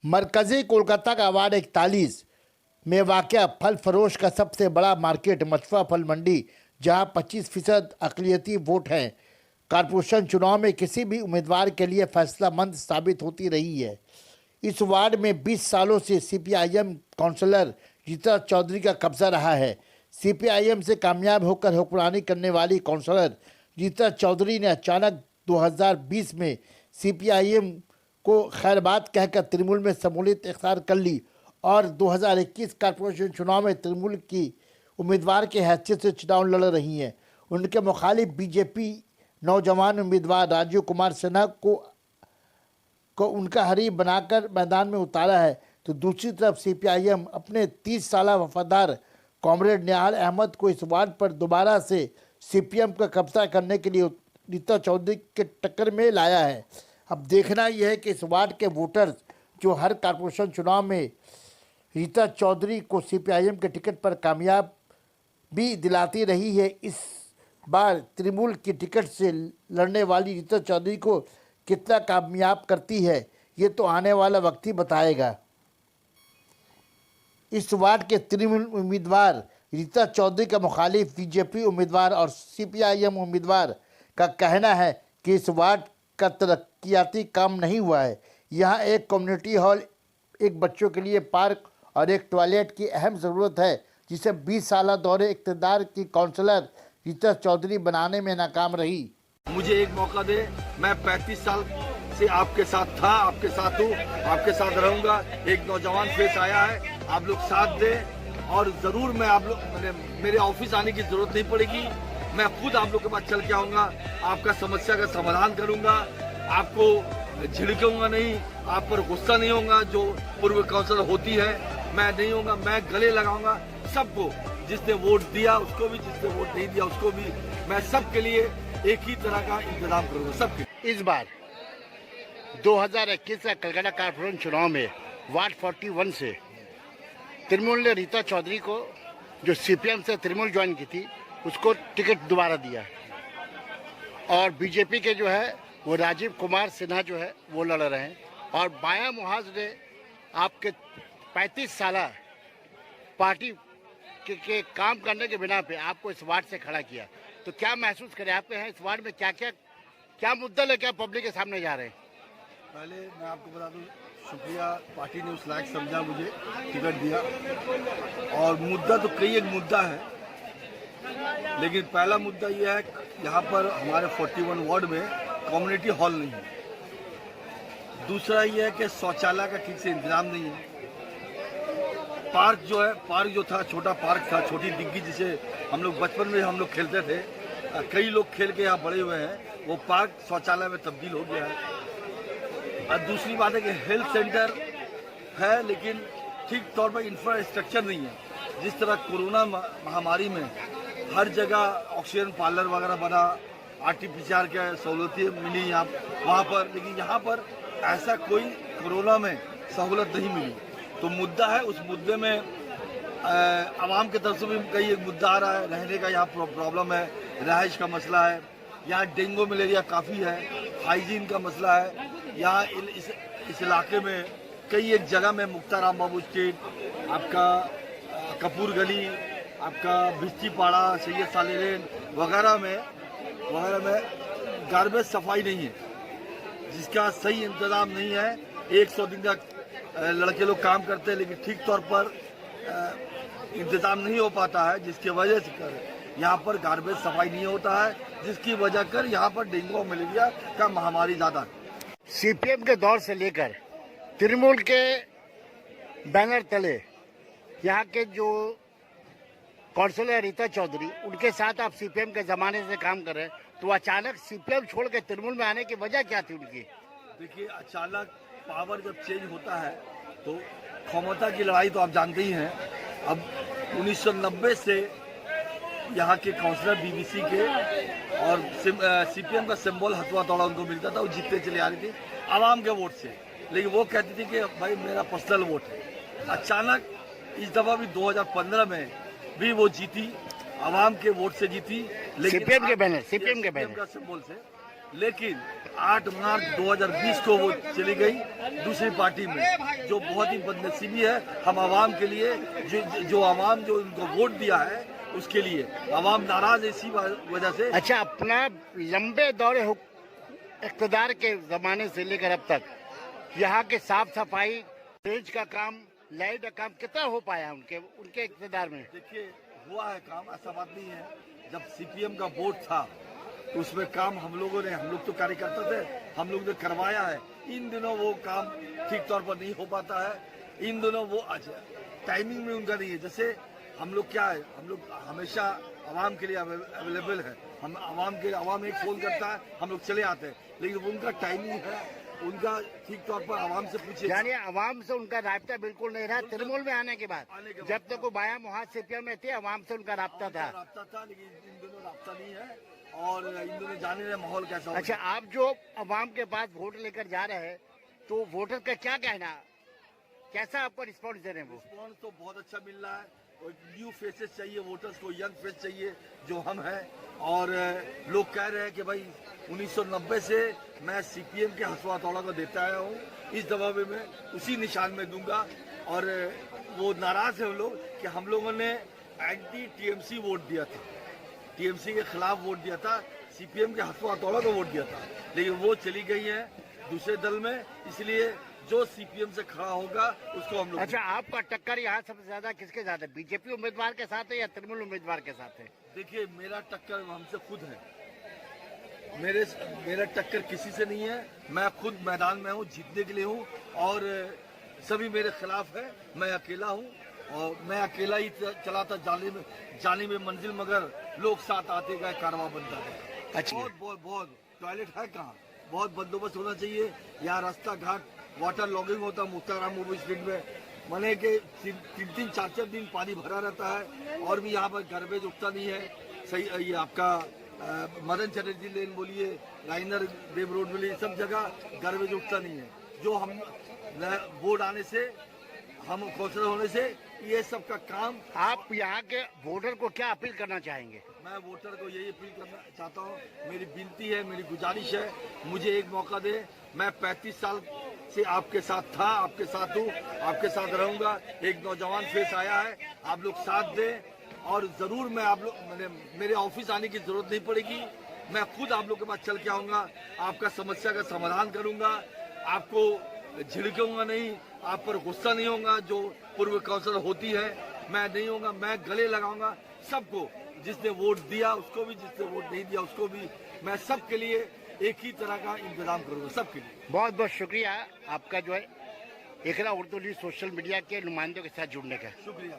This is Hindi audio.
मरकजी कोलकाता का वार्ड 41 में वाक़या फल फरोश का सबसे बड़ा मार्केट मछुआ फल मंडी, जहां 25% अक़लियती वोट हैं, कारपोरेशन चुनाव में किसी भी उम्मीदवार के लिए फैसलामंद साबित होती रही है। इस वार्ड में 20 सालों से सीपीआईएम काउंसलर रीता चौधरी का कब्जा रहा है। सीपीआईएम से कामयाब होकर हुक्मरानी करने वाली काउंसलर रीता चौधरी ने अचानक 2020 में सीपीआईएम को खैरबाद कहकर तृणमूल में समूलित इख्तियार कर ली और 2021 कारपोरेशन चुनाव में तृणमूल की उम्मीदवार के हैसियत से चुनाव लड़ रही हैं। उनके मुखालिफ बीजेपी नौजवान उम्मीदवार राजीव कुमार सिन्हा को उनका हरीफ बनाकर मैदान में उतारा है, तो दूसरी तरफ सीपीआईएम अपने 30 साल वफादार कॉमरेड निहाल अहमद को इस वार्ड पर दोबारा से सीपीएम का कब्जा करने के लिए रीता चौधरी के टक्कर में लाया है। अब देखना यह है कि इस वार्ड के वोटर्स जो हर कारपोरेशन चुनाव में रीता चौधरी को सीपीआईएम के टिकट पर कामयाब भी दिलाती रही है, इस बार तृणमूल की टिकट से लड़ने वाली रीता चौधरी को कितना कामयाब करती है, ये तो आने वाला वक्त ही बताएगा। इस वार्ड के तृणमूल उम्मीदवार रीता चौधरी का मुखालिफ बीजेपी उम्मीदवार और सीपीआईएम उम्मीदवार का कहना है कि इस वार्ड का तरक्याती काम नहीं हुआ है। यहाँ एक कम्युनिटी हॉल, एक बच्चों के लिए पार्क और एक टॉयलेट की अहम ज़रूरत है, जिसे 20 साल दौरे इक़्तिदार की काउंसलर रीता चौधरी बनाने में नाकाम रही। मुझे एक मौका दे, मैं 35 साल से आपके साथ था, आपके साथ हूँ, आपके साथ रहूँगा। एक नौजवान फेस आया है, आप लोग साथ दें और ज़रूर मैं आप लोग मेरे ऑफिस आने की ज़रूरत नहीं पड़ेगी। मैं खुद आप लोग के पास चल के आऊँगा, आपका समस्या का समाधान करूँगा, आपको झिड़कूंगा नहीं, आप पर गुस्सा नहीं होगा जो पूर्व काउंसलर होती है, मैं नहीं होगा। मैं गले लगाऊंगा सबको, जिसने वोट दिया उसको भी, जिसने वोट नहीं दिया उसको भी। मैं सबके लिए एक ही तरह का इंतजाम करूंगा सबके। इस बार 2021 का कलकत्ता कारपोरेशन चुनाव में वार्ड 41 से तृणमूल ने रीता चौधरी को, जो सीपीएम से तृणमूल ज्वाइन की थी, उसको टिकट दोबारा दिया और बीजेपी के जो है वो राजीव कुमार सिन्हा जो है वो लड़ रहे हैं और बाया मुहाज ने आपके 35 साल पार्टी के काम करने के बिना पे आपको इस वार्ड से खड़ा किया, तो क्या महसूस करें आपके हैं इस वार्ड में क्या मुद्दा लेकर क्या पब्लिक के सामने जा रहे हैं? पहले मैं आपको बता दूं, शुक्रिया, पार्टी ने उस लायक समझा, मुझे टिकट दिया। और मुद्दा तो कई एक मुद्दा है, लेकिन पहला मुद्दा यह है यहाँ पर हमारे 41 वार्ड में कम्युनिटी हॉल नहीं है। दूसरा यह है कि शौचालय का ठीक से इंतजाम नहीं है। पार्क जो था, छोटा पार्क था, छोटी डिग्गी जिसे हम लोग बचपन में हम लोग खेलते थे, कई लोग खेल के यहाँ बड़े हुए हैं, वो पार्क शौचालय में तब्दील हो गया है। और दूसरी बात है कि हेल्थ सेंटर है, लेकिन ठीक तौर पर इंफ्रास्ट्रक्चर नहीं है। जिस तरह कोरोना महामारी में हर जगह ऑक्सीजन पार्लर वगैरह बना, आरटीपीसीआर के सहूलतें मिली यहाँ वहाँ पर, लेकिन यहाँ पर ऐसा कोई कोरोना में सहूलत नहीं मिली। तो मुद्दा है, उस मुद्दे में आवाम की तरफ से भी कई एक मुद्दा आ रहा है। रहने का यहाँ प्रॉब्लम है, रहाइश का मसला है, यहाँ डेंगू मलेरिया काफ़ी है, हाइजीन का मसला है। यहाँ इस इलाके में कई एक जगह में मुक्ताराम बाबू स्ट्रीट, आपका कपूर गली, आपका बिस्ती पाड़ा, सैयद साले लेन वगैरह में गार्बेज सफाई नहीं है, जिसका सही इंतज़ाम नहीं है। 100 दिन तक लड़के लोग काम करते हैं, लेकिन ठीक तौर पर इंतज़ाम नहीं हो पाता है, जिसकी वजह से यहाँ पर गार्बेज सफाई नहीं होता है, जिसकी वजह कर यहाँ पर डेंगू और मलेरिया का महामारी ज़्यादा है। सीपीएम के दौर से लेकर तृणमूल के बैनर तले यहाँ के जो काउंसलर रीता चौधरी, उनके साथ आप सीपीएम के ज़माने से काम कर रहे हैं, तो अचानक सीपीएम छोड़ के तृणमूल में आने की वजह क्या थी उनकी? देखिए, अचानक पावर जब चेंज होता है तो क्षमता की लड़ाई तो आप जानते ही हैं। अब 1990 से यहाँ के काउंसलर बीबीसी के और सीपीएम का सिंबल हथवा तोड़ा उनको मिलता था, वो जीतते चले आ रही थी आवाम के वोट से, लेकिन वो कहती थी कि भाई मेरा पर्सनल वोट है। अचानक इस दफ़ा भी 2015 में भी वो जीती, आवाम के वोट से जीती, लेकिन सीपीएम के बैनर का सिंबल से। लेकिन 8 मार्च 2020 को वो चली गई दूसरी पार्टी में, जो बहुत ही बदनसीबी है हम आवाम के लिए। जो आवाम जो उनको वोट दिया है उसके लिए आवाम नाराज है इसी वजह से। अच्छा, अपना लंबे दौरे इक़्तिदार के ज़माने से लेकर अब तक यहाँ के साफ सफाई, ड्रेनेज का काम, लाइट का काम कितना हो पाया उनके इक़्तिदार में? देखिए, हुआ है काम, ऐसा बात नहीं है। जब सीपीएम का वोट था तो उसमें काम हम लोग तो कार्यकर्ता थे, हम लोग ने करवाया है। इन दिनों वो काम ठीक तौर पर नहीं हो पाता है। इन दिनों वो टाइमिंग में उनका नहीं है। जैसे हम लोग क्या है, हम लोग हमेशा आवाम के लिए अवेलेबल है। आवाम एक फोन करता है, हम लोग चले आते हैं, लेकिन उनका टाइमिंग है, उनका ठीक तौर पर आवाम से पूछिए। यानी आवाम से उनका राब्ता बिल्कुल नहीं रहा तृणमूल में आने के बाद। जब तक वो बाया मुहाज सीपीएम में थे, आवाम से उनका राब्ता था। लेकिन इन दिनों राब्ता नहीं है और इन दिनों जाने रहे माहौल कैसा हो। अच्छा, आप जो आवाम के पास वोट लेकर जा रहे हैं, तो वोटर का क्या कहना, कैसा आपको रिस्पॉन्स दे रहे हैं? वो रिस्पॉन्स तो बहुत अच्छा मिल रहा है। और न्यू फेसेस चाहिए, वोटर्स को यंग फेस चाहिए जो हम हैं। और लोग कह रहे हैं कि भाई 1990 से मैं सीपीएम के हसवा हथौड़ा को देता आया हूँ, इस दफा में मैं उसी निशान में दूंगा। और वो नाराज है लोग कि हम लोगों ने एंटी टीएमसी वोट दिया था, टीएमसी के खिलाफ वोट दिया था, सीपीएम के हसवा हथौड़ा को वोट दिया था, लेकिन वो चली गई है दूसरे दल में। इसलिए जो सीपीएम से खड़ा होगा उसको हम लोग। अच्छा, आपका टक्कर यहाँ सबसे ज्यादा किसके साथ है? बीजेपी उम्मीदवार के साथ है या तृणमूल उम्मीदवार के साथ है? देखिए, मेरा टक्कर हमसे खुद है। मेरा टक्कर किसी से नहीं है। मैं खुद मैदान में हूँ, जीतने के लिए हूँ और सभी मेरे खिलाफ है। मैं अकेला हूँ और मैं अकेला ही चला था जाने में मंजिल, मगर लोग साथ आते गए, कारवां बनता गया। अच्छा, बहुत टॉयलेट है कहाँ, बहुत बंदोबस्त होना चाहिए। यहाँ रास्ता घाट, वाटर लॉगिंग होता है मुख्ताराम मूवी स्ट्रीट में, मने के 3-3, 4-4 दिन पानी भरा रहता है और भी यहाँ पर गार्बेज उठता नहीं है। सही, ये आपका मदन चटर्जी लेन बोलिए, लाइनर देव रोड बोलिए, सब जगह गार्बेज उठता नहीं है। जो हम वोट आने से, हम कौंसलर होने से, ये सब का काम। आप यहाँ के वोटर को क्या अपील करना चाहेंगे? मैं वोटर को यही अपील करना चाहता हूँ, मेरी विनती है, मेरी गुजारिश है, मुझे एक मौका दे। मैं 35 साल से आपके साथ था, आपके साथ हूँ, आपके साथ रहूंगा। एक नौजवान फेस आया है, आप लोग साथ दें और जरूर मैं आप लोग, मेरे ऑफिस आने की जरूरत नहीं पड़ेगी। मैं खुद आप लोग के पास चल के आऊंगा, आपका समस्या का समाधान करूंगा, आपको झिड़कूंगा नहीं, आप पर गुस्सा नहीं होगा जो पूर्व काउंसलर होती है, मैं नहीं होगा। मैं गले लगाऊंगा सबको, जिसने वोट दिया उसको भी, जिसने वोट नहीं दिया उसको भी। मैं सबके लिए एक ही तरह का इंतजाम करूंगा, सबके लिए। बहुत बहुत शुक्रिया आपका जो है इकरा उर्दू न्यूज़ सोशल मीडिया के नुमाइंदों के साथ जुड़ने का। शुक्रिया।